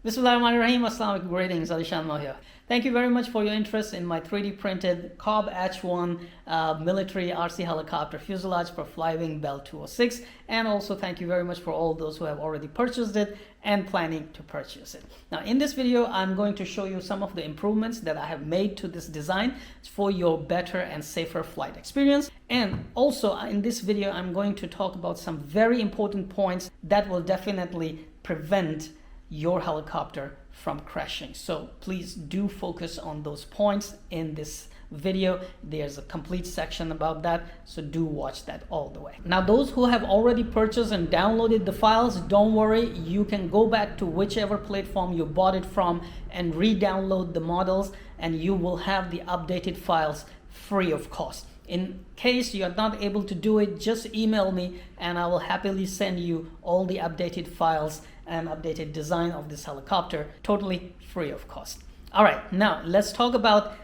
Bismillahirrahmanirrahim. Assalamualaikum. Greetings. alishanmao here. Thank you very much for your interest in my 3D printed COB-H1 military RC helicopter fuselage for FlyWing Bell 206. And also thank you very much for all those who have already purchased it and planning to purchase it. Now in this video, I'm going to show you some of the improvements that I have made to this design for your better and safer flight experience. And also in this video, I'm going to talk about some very important points that will definitely prevent your helicopter from crashing. So please do focus on those points in this video. There's a complete section about that, so do watch that all the way. Now those who have already purchased and downloaded the files, don't worry, you can go back to whichever platform you bought it from and re-download the models, and you will have the updated files free of cost. In case you are not able to do it, just email me and I will happily send you all the updated files and updated design of this helicopter totally free of cost. All right, now let's talk about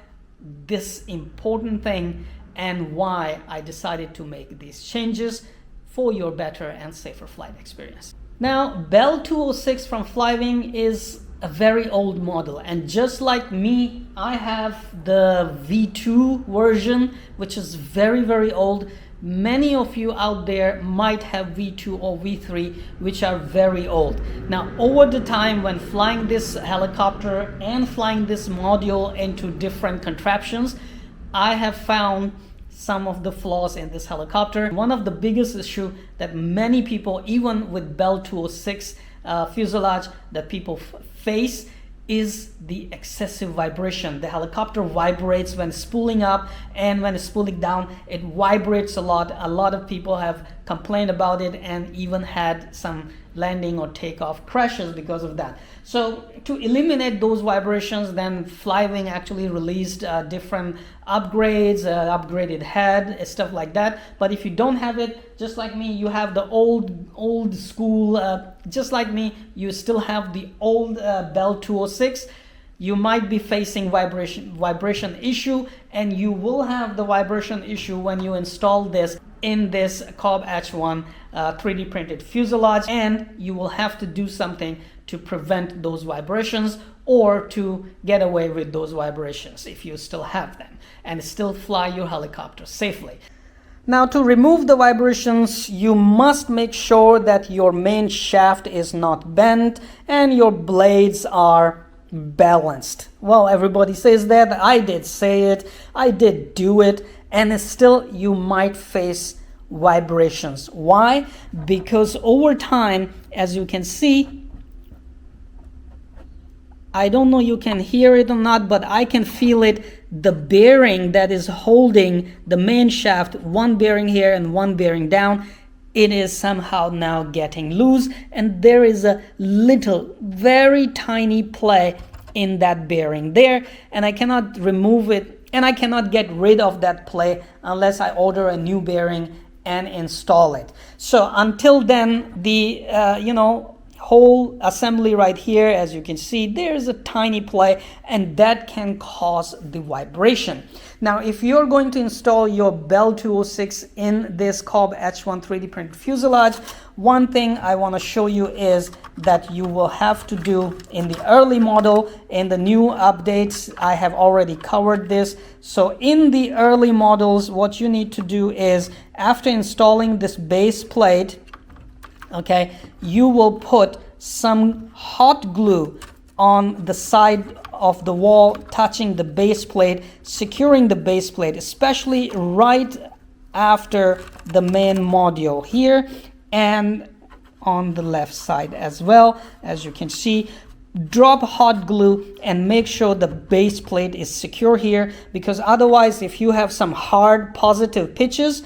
this important thing and why I decided to make these changes for your better and safer flight experience. Now, Bell 206 from FlyWing is a very old model, and just like me, I have the V2 version, which is very old. Many of you out there might have V2 or V3, which are very old. Now, over the time when flying this helicopter and flying this module into different contraptions, I have found some of the flaws in this helicopter. One of the biggest issue that many people, even with Bell 206 fuselage, that people face is the excessive vibration. The helicopter vibrates when spooling up, and when it's spooling down, it vibrates a lot. A lot of people have complained about it and even had some landing or takeoff crashes because of that. So to eliminate those vibrations, then FlyWing actually released different upgrades, upgraded head, stuff like that. But if you don't have it, just like me, you have the old school, just like me, you still have the old Bell 206, you might be facing vibration issue, and you will have the vibration issue when you install this in this COB-H1 3D printed fuselage, and you will have to do something to prevent those vibrations or to get away with those vibrations if you still have them and still fly your helicopter safely. Now, to remove the vibrations, you must make sure that your main shaft is not bent and your blades are balanced. Well, everybody says that. I did say it, I did do it, and still you might face vibrations. Why? Because over time, as you can see, I don't know you can hear it or not, but I can feel it. The bearing that is holding the main shaft, one bearing here and one bearing down, it is somehow now getting loose, and there is a little, very tiny play in that bearing there, and I cannot remove it, and I cannot get rid of that play unless I order a new bearing and install it. So until then, the whole assembly right here, as you can see, there's a tiny play, and that can cause the vibration. Now, if you're going to install your Bell 206 in this COB-H1 3D printed fuselage, one thing I want to show you is that you will have to do in the early model. In the new updates, I have already covered this. So in the early models, what you need to do is, after installing this base plate, okay, you will put some hot glue on the side of the wall touching the base plate, securing the base plate, especially right after the main module here and on the left side as well. As you can see, drop hot glue and make sure the base plate is secure here, because otherwise, if you have some hard positive pitches,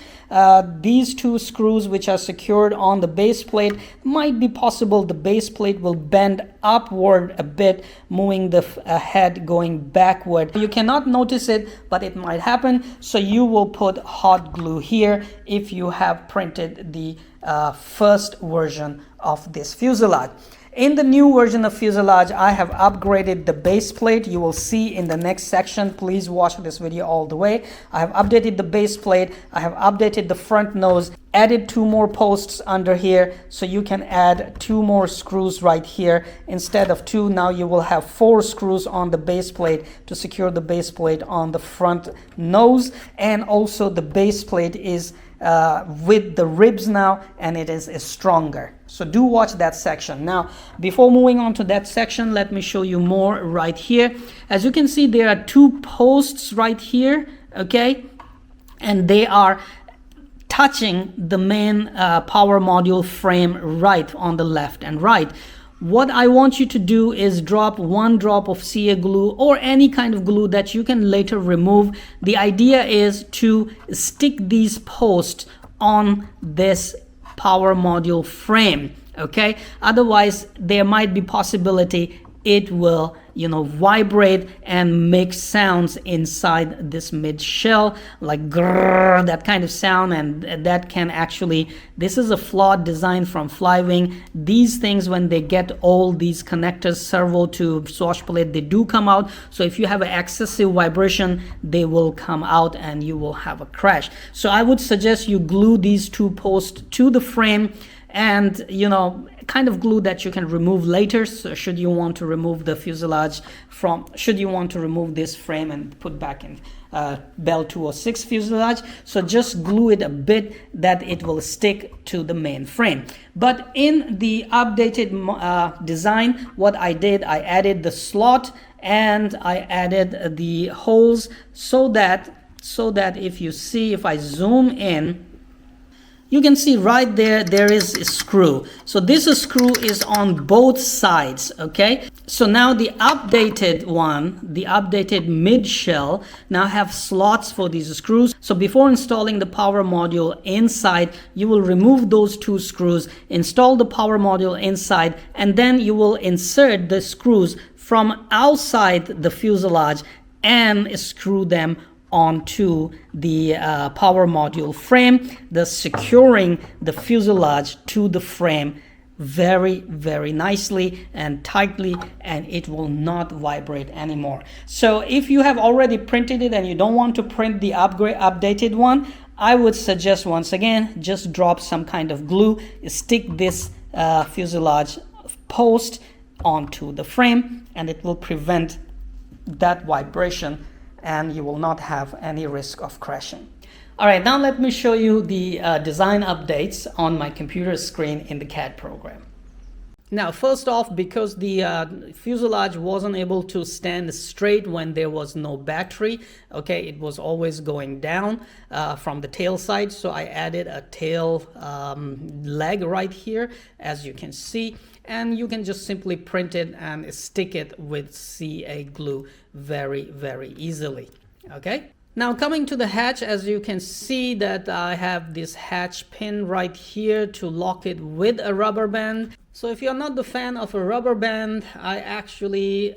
these two screws which are secured on the base plate, might be possible the base plate will bend upward a bit, moving the head going backward. You cannot notice it, but it might happen. So you will put hot glue here if you have printed the first version of this fuselage. In the new version of fuselage, I have upgraded the base plate. You will see in the next section. Please watch this video all the way. I have updated the base plate. I have updated the front nose, added 2 more posts under here, so you can add 2 more screws right here. Instead of 2, now you will have 4 screws on the base plate to secure the base plate on the front nose. And also the base plate is with the ribs now, and it is stronger. So do watch that section. Now, before moving on to that section, let me show you more right here. As you can see, there are 2 posts right here, okay, and they are touching the main power module frame right on the left and right. What I want you to do is drop 1 drop of CA glue or any kind of glue that you can later remove. The idea is to stick these posts on this power module frame, okay? Otherwise, there might be possibility it will, you know, vibrate and make sounds inside this mid shell, like grrr, that kind of sound, and that can actually, this is a flawed design from FlyWing. These things, when they get old, these connectors, servo to swash plate, they do come out. So if you have an excessive vibration, they will come out and you will have a crash. So I would suggest you glue these 2 posts to the frame, and you know, kind of glue that you can remove later. So should you want to remove the fuselage from, should you want to remove this frame and put back in Bell 206 fuselage, so just glue it a bit that it will stick to the main frame. But in the updated design, what I did, I added the slot and I added the holes so that if you see, if I zoom in, you can see right there, there is a screw. So this screw is on both sides, okay? So now the updated one, the updated mid shell, now have slots for these screws. So before installing the power module inside, you will remove those 2 screws, install the power module inside, and then you will insert the screws from outside the fuselage and screw them onto the power module frame, thus securing the fuselage to the frame very nicely and tightly, and it will not vibrate anymore. So if you have already printed it and you don't want to print the updated one, I would suggest, once again, just drop some kind of glue, stick this fuselage post onto the frame, and it will prevent that vibration and you will not have any risk of crashing. All right, now let me show you the design updates on my computer screen in the CAD program. Now, first off, because the fuselage wasn't able to stand straight when there was no battery, okay, it was always going down from the tail side. So I added a tail leg right here, as you can see, and you can just simply print it and stick it with CA glue very easily, okay? Now coming to the hatch, as you can see that I have this hatch pin right here to lock it with a rubber band. So if you're not the fan of a rubber band, I actually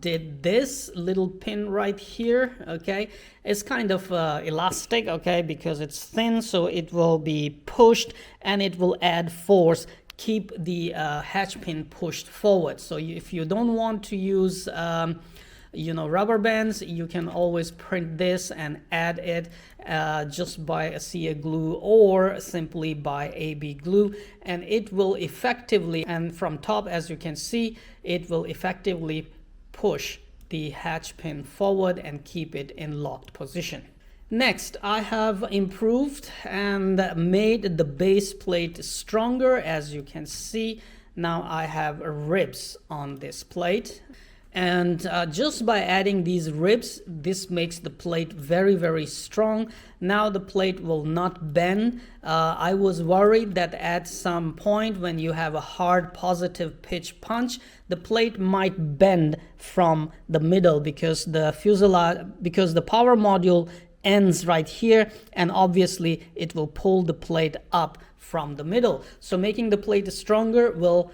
did this little pin right here, okay? It's kind of elastic, okay, because it's thin, so it will be pushed and it will add force, keep the hatch pin pushed forward. So if you don't want to use you know, rubber bands, you can always print this and add it just by a CA glue or simply by AB glue, and it will effectively, and from top, as you can see, it will effectively push the hatch pin forward and keep it in locked position. Next, I have improved and made the base plate stronger. As you can see, now I have ribs on this plate. And just by adding these ribs, this makes the plate very strong. Now the plate will not bend. I was worried that at some point when you have a hard positive pitch punch, the plate might bend from the middle because the fuselage, because the power module ends right here, and obviously it will pull the plate up from the middle. So making the plate stronger will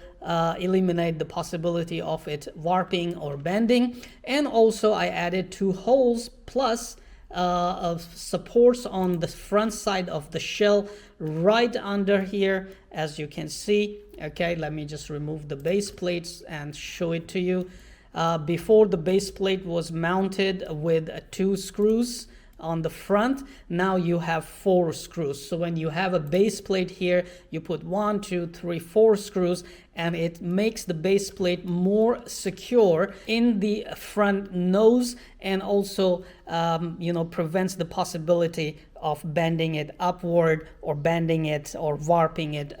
eliminate the possibility of it warping or bending. And also I added 2 holes plus supports on the front side of the shell right under here, as you can see. Okay, let me just remove the base plates and show it to you. Before, the base plate was mounted with 2 screws on the front. Now you have 4 screws. So when you have a base plate here, you put 1, 2, 3, 4 screws, and it makes the base plate more secure in the front nose, and also prevents the possibility of bending it upward or bending it or warping it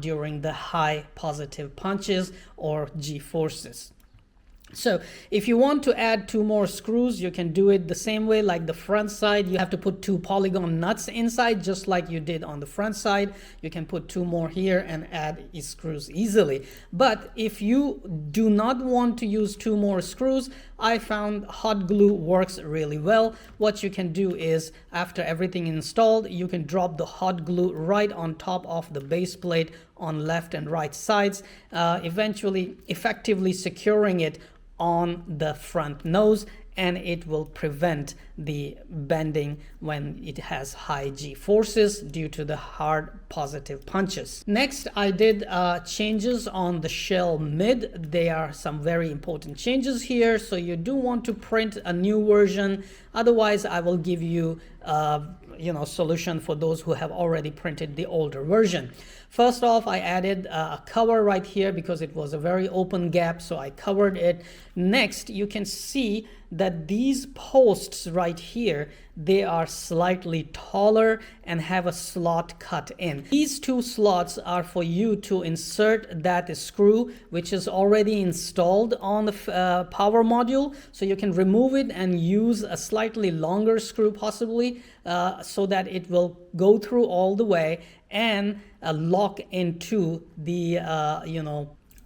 during the high positive punches or G-forces. So if you want to add 2 more screws, you can do it the same way like the front side. You have to put 2 polygon nuts inside, just like you did on the front side. You can put 2 more here and add screws easily. But if you do not want to use 2 more screws, I found hot glue works really well. What you can do is, after everything installed, you can drop the hot glue right on top of the base plate on left and right sides, eventually effectively securing it on the front nose, and it will prevent the bending when it has high G forces due to the hard positive punches. Next, I did changes on the shell mid. There are some very important changes here, so you do want to print a new version. Otherwise, I will give you solution for those who have already printed the older version. First off, I added a cover right here because it was a very open gap, so I covered it. Next, you can see that these posts right here, they are slightly taller and have a slot cut in. These 2 slots are for you to insert that screw which is already installed on the power module, so you can remove it and use a slightly longer screw possibly, so that it will go through all the way and lock into the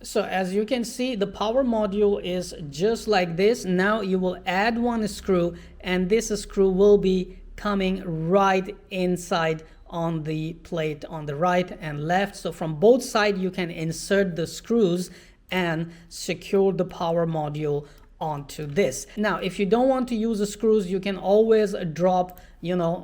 So as you can see, the power module is just like this. Now you will add 1 screw, and this screw will be coming right inside on the plate on the right and left. So from both sides you can insert the screws and secure the power module onto this. Now if you don't want to use the screws, you can always drop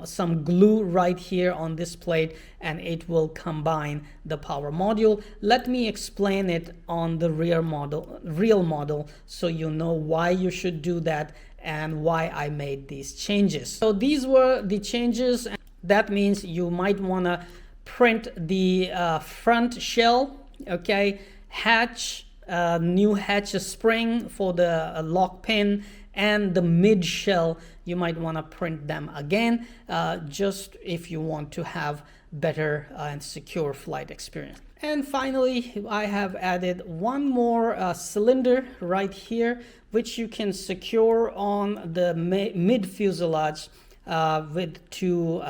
some glue right here on this plate, and it will combine the power module. Let me explain it on the real model so you know why you should do that and why I made these changes. So these were the changes. That means you might want to print the front shell, okay, hatch, new hatch spring for the lock pin, and the mid shell you might want to print them again, just if you want to have better and secure flight experience. And finally, I have added 1 more cylinder right here, which you can secure on the mid fuselage with 2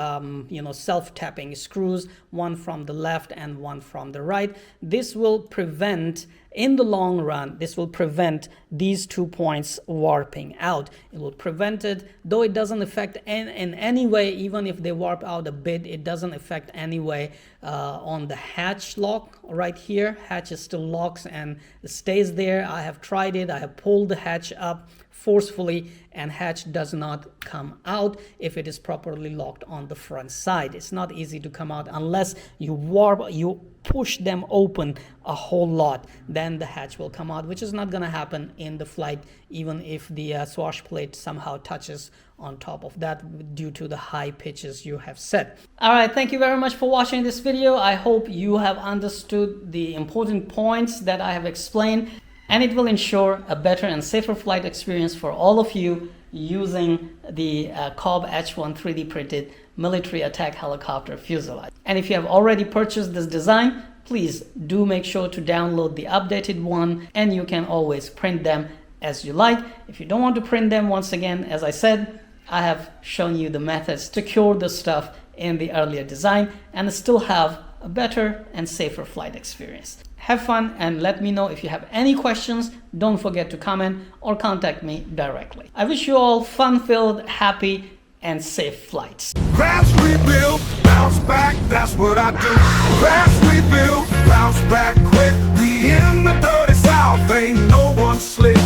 self-tapping screws, 1 from the left and 1 from the right. This will prevent, in the long run, this will prevent these 2 points warping out. It will prevent it, though it doesn't affect in any way. Even if they warp out a bit, it doesn't affect any way on the hatch lock right here. Hatch is still locks and stays there. I have tried it. I have pulled the hatch up forcefully, and hatch does not come out if it is properly locked on the front side. It's not easy to come out unless you push them open a whole lot, then the hatch will come out, which is not going to happen in the flight, even if the swash plate somehow touches on top of that due to the high pitches you have set. All right, thank you very much for watching this video. I hope you have understood the important points that I have explained, and it will ensure a better and safer flight experience for all of you using the COB-H1 3D printed military attack helicopter fuselage. And if you have already purchased this design, please do make sure to download the updated one, and you can always print them as you like. If you don't want to print them, once again, as I said, I have shown you the methods to cure the stuff in the earlier design and still have a better and safer flight experience. Have fun and let me know if you have any questions. Don't forget to comment or contact me directly. I wish you all fun-filled, happy, and safe flights. Crash, rebuild, bounce back, that's what I do. Crash, rebuild, bounce back quick. We in the dirty South, ain't no one slick.